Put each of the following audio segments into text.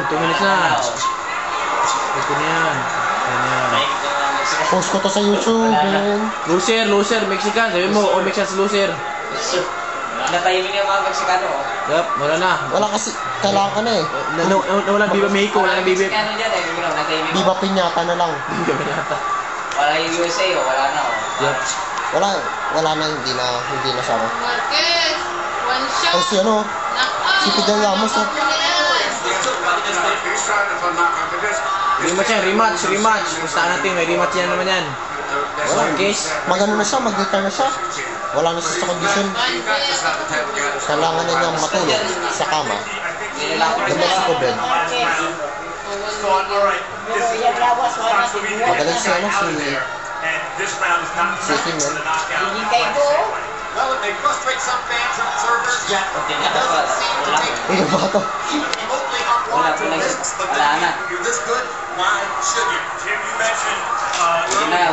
2 minutes na. Ito na yan. Post ko to sa YouTube, man. Loser, Mexican. Sabi mo, all Mexicans loser. Natahimik yung mga Mexicano. Yup, wala na. Wala kasi, kailangan ka na eh. Wala Viva Mexico, wala Viva. Mexicano dyan eh, natahimik. Viva Piñata na lang. Viva Piñata. Wala yung USA o, wala na o. Yup. Wala na, hindi na siya. Marquez, one shot. Ay, si ano, si Fidel Ramos, oh. Rematch. Gustahan natin, may rematch yan naman yan. Marquez. Magano na siya, mag-retire na siya. Wala na siya sa kondisyon. Kailangan na niyang matulog sa kama. The Mexico bed. Magaling si ano, si Kim yan. Hindi kayo po. Well, it may frustrate some fans and observers, yet it doesn't seem to take Ano ba ito? remotely unwanted risks. But then you're this good, why should you? Jim, you mentioned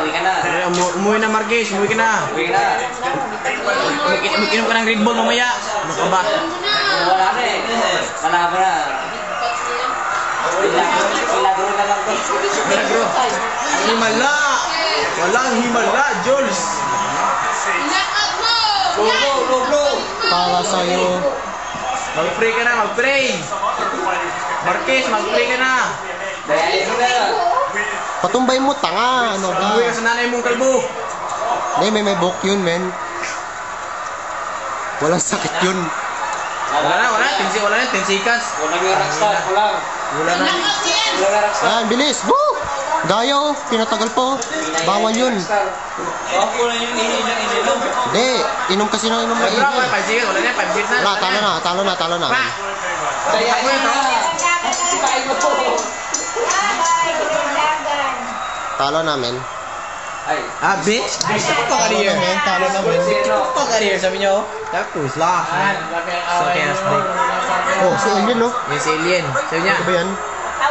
Uwi ka na. Umuwi na Marquez, umuwi ka na. Uwi ka na. Mag-inom ka ng Red Bull mamaya. Ano ka ba? Wala na eh. Malabo na. Milagro na lang. Milagro. Himala. Walang himala, Jules. Go. Para sa'yo. Mag-pray ka na, mag-pray. Marquez, mag-pray ka na. Dayain mo na. Patumbay mo, tanga. Ano ba? Umuwi ka sa nanay mong kalbo. Hindi, may book yun, men. Walang sakit yun. Wala na, 10 seconds. Wala yung rockstar. Wala na. Wala na rockstar. Ayan, bilis. Woo! Gayo, pinatagal po. Bawal yun. Ako na yung ininom. Hindi, inom kasi ng inom na Wala ini. na, 5 seconds. Wala na, 5 seconds na. Wala, talo na. Dayain mo na. Sipain mo po. Talo namin. Ay. Bitch. Gusto ko pa career. Talo namin. Gusto ko pa career, sabi niyo. Tapos, laugh. So, kaya snake. Oh, si Alien, no? Yung si Alien. Sabi niya. Ano ba yan?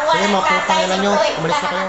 Sige, mga putang ina nyo. Umalis na kayo.